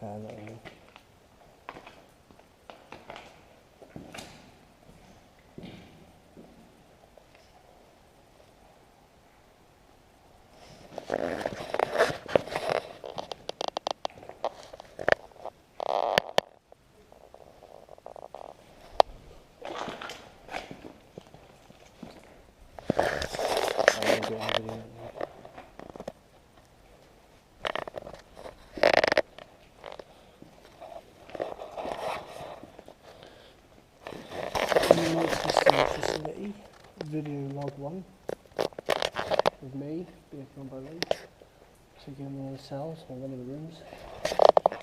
not really. Facility, video log 1 with me being filmed by Lee, taking one of the cells or one of the rooms.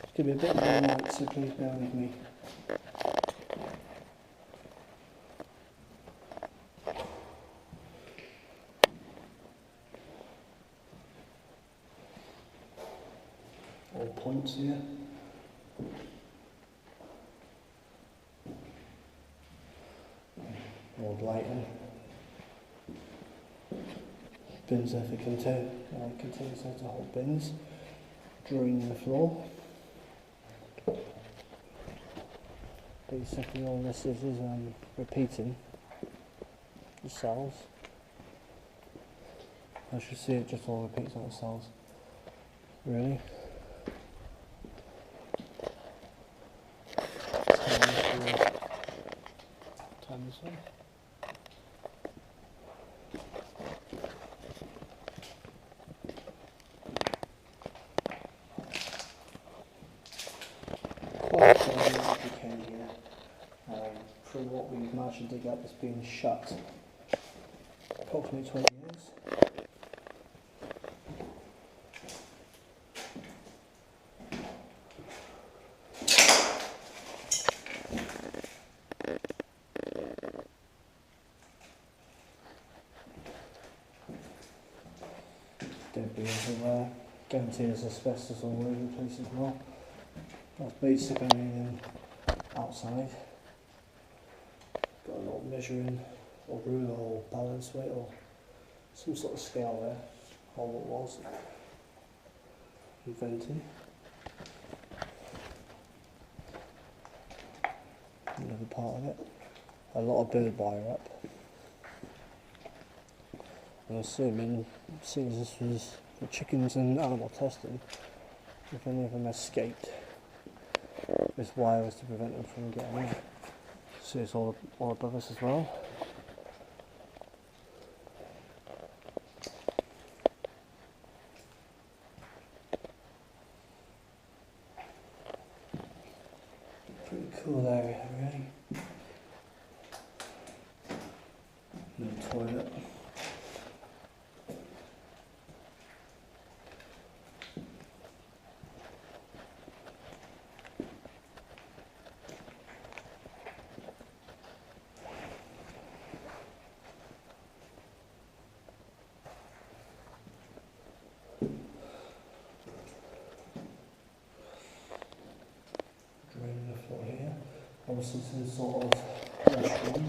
It's going to be a bit more light, so please bear with me. All points here. More lighting. Bins there for containers there to hold bins. Draining the floor. Basically all this is repeating the cells. I should see it just all repeats on the cells. Really. Time this one. Quite a decay here. From what we've managed to dig up, it's been shut approximately 20 years. Debris everywhere. Guarantee there's asbestos all over the place as well. That's basically everything outside. Got a little measuring or ruler or balance weight or some sort of scale there. Or what was invented. Another part of it. A lot of bird wire up. I'm assuming, seeing as this was for chickens and animal testing, if any of them escaped, this wire was to prevent them from getting in. So it's all above us as well. Pretty cool area, really. No toilet. Here. Obviously some sort of restroom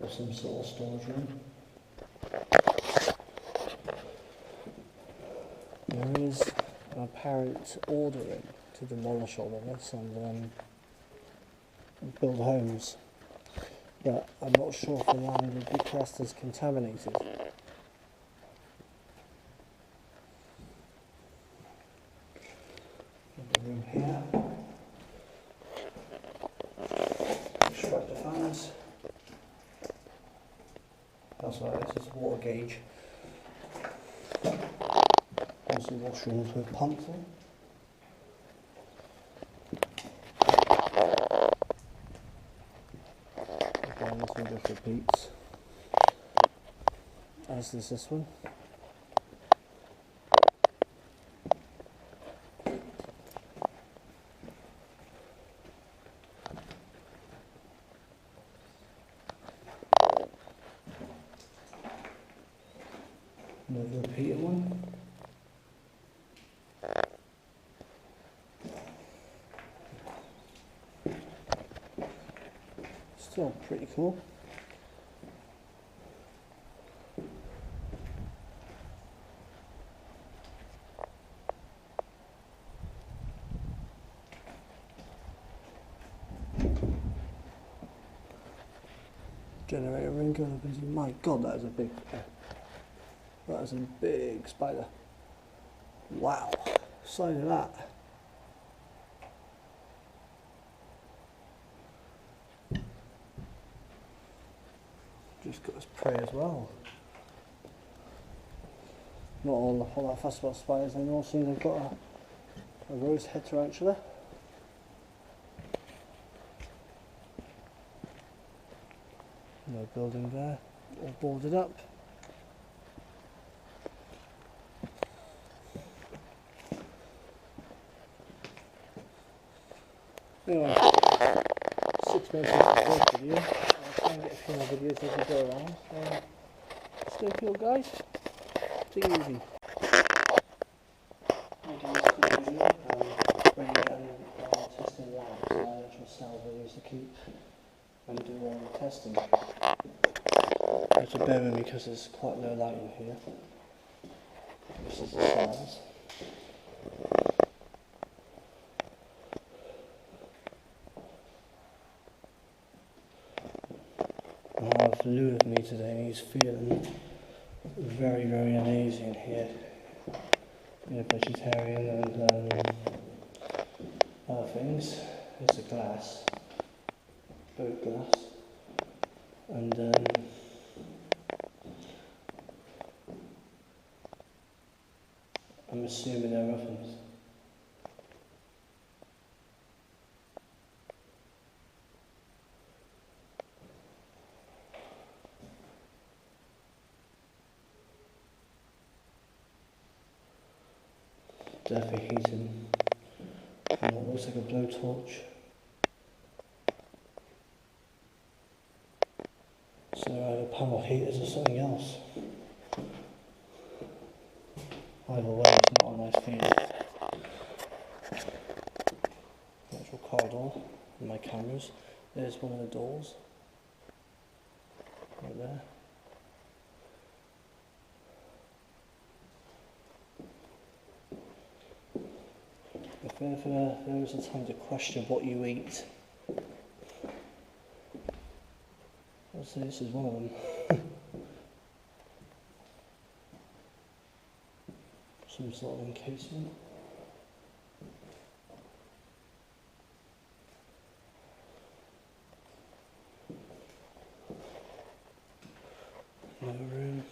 or some sort of storage room. There is an apparent ordering to demolish all of this and build homes, but I'm not sure if the land would be classed as contaminated. Another room here. The fans. That's right, this is water gauge. Also washrooms with pumps in. Again, this one just repeats. As does this one. Another repeated one. Still pretty cool. Generator ring going up into. My God, that is a big. That is a big spider. Wow, size of that. Just got his prey as well. Not all that fuss about spiders anymore. See, they've got a rose head tarantula. No building there, all boarded up. Anyway, 6 minutes into the first video. I'll try and get a few more videos as we go around. Stay cool, guys. Take it easy. Bringing in testing labs, actual cell videos to keep and do all the testing. You have to bear with me because there's quite low light in here. This is the cells. I have Lou with me today and he's feeling very, very uneasy in here. Being a vegetarian and other things. There's a glass, boat glass, and I'm assuming they're muffins. Definitely heating. And it looks like a blowtorch. So either panel heaters or something else. Either way, it's not a nice feeling. Actual corridor and my cameras. There's one of the doors. Right there. If ever there is a time to question what you eat, I'll say this is one of them. Some sort of encasement. No room.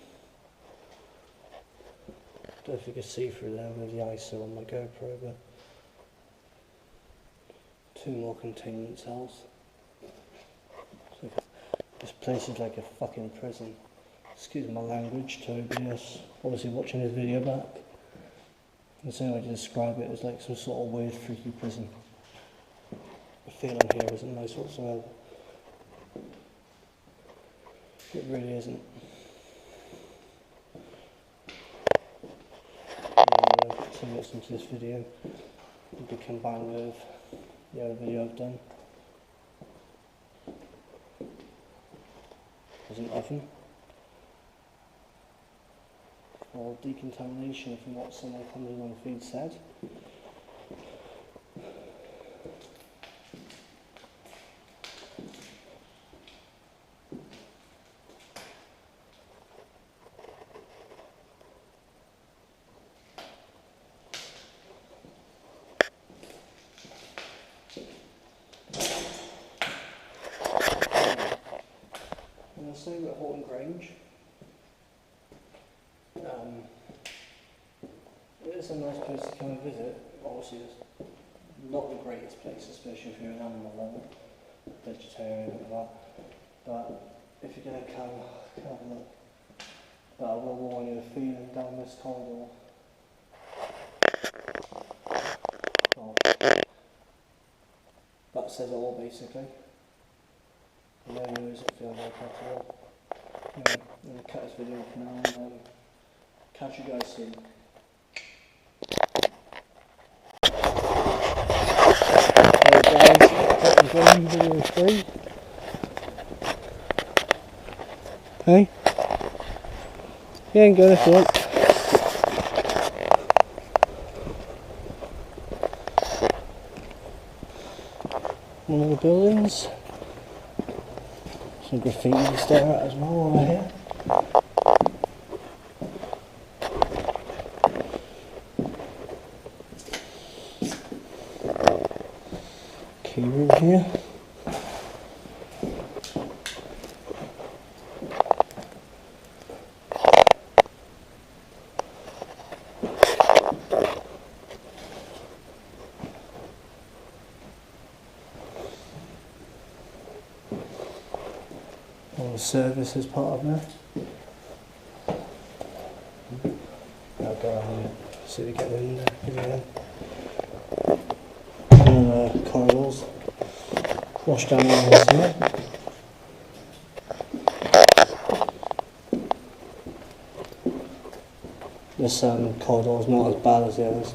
Don't know if you can see through there with the ISO on my GoPro, but 2 more containment cells. This place is like a fucking prison. Excuse my language to everybody else obviously watching this video back. The same way to describe it is like some sort of weird freaky prison. The feeling here isn't nice whatsoever. It really isn't. And, 2 minutes into this video will be combined with the other video I've done. There's an oven for decontamination from what someone commented on the feed said. And the same at Haughton Grange. It is a nice place to come and visit. Obviously it's not the greatest place, especially if you're an animal lover, vegetarian and that. But if you're going to come have a look. But I will warn you, the feeling down this corridor. Well, that says it all basically. No news, it feels like that at all. Anyway, I'm going to cut this video off now and catch you guys soon. Alright guys, hope you're enjoying video 3. Hey? Yeah, you can go if you want. One of the buildings. some graffiti to stare at as well over here. Key room here. All the service is part of there. I'll go around and see if we get in there. And corridors. Wash down areas here. This corridor is not as bad as the others.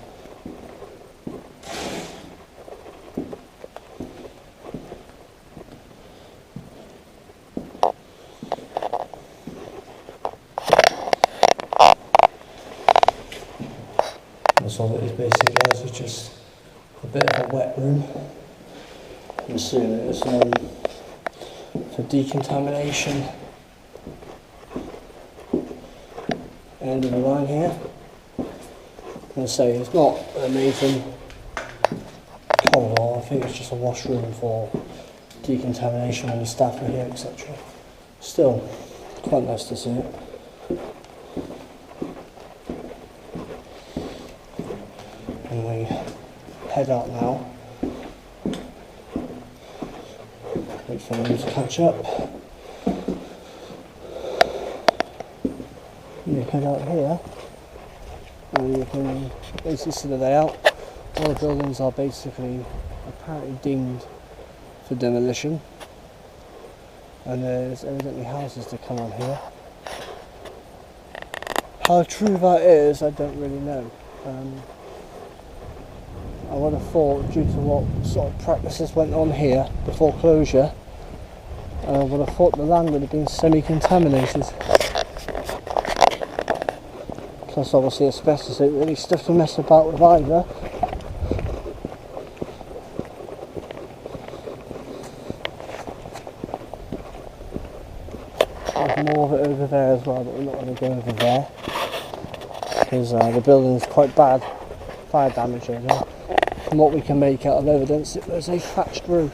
That's all it is basically, guys. It's just a bit of a wet room. I'm assuming it's for decontamination. End of the line here. I'm going to say it's not an amazing corridor. I think it's just a washroom for decontamination when the staff are here, etc. Still, quite nice to see it. And we head out now. Wait for them to catch up. You head out here, and you can basically see the layout. All the buildings are basically apparently deemed for demolition, and there's evidently houses to come on here. How true that is, I don't really know. I would have thought, due to what sort of practices went on here before closure, I would have thought the land would have been semi-contaminated. Plus obviously asbestos ain't really stuff to mess about with either. There's more of it over there as well, but we're not going to go over there because the building's quite bad, fire damage over there. From what we can make out of evidence, it was a thatched roof.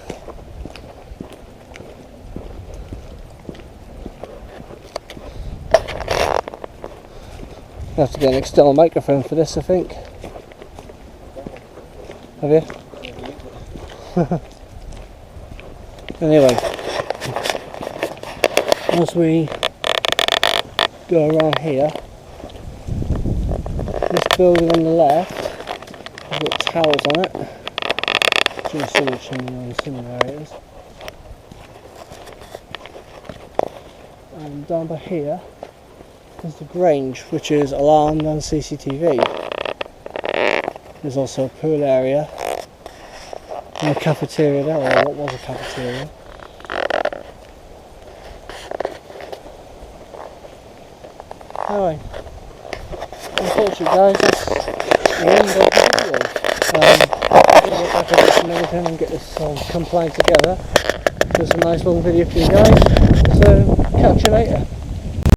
You have to get an external microphone for this, I think. Have you? Anyway, as we go around here, this building on the left has got towers on it. You can see the chimney on the chimney, there it is. And down by here is the Grange, which is alarmed and CCTV. There's also a pool area and a cafeteria there, or what was a cafeteria. Anyway, unfortunately guys, that's the end of the video. I'll get back to this and everything and get this all compliant together. Just a nice long video for you guys, so catch you later.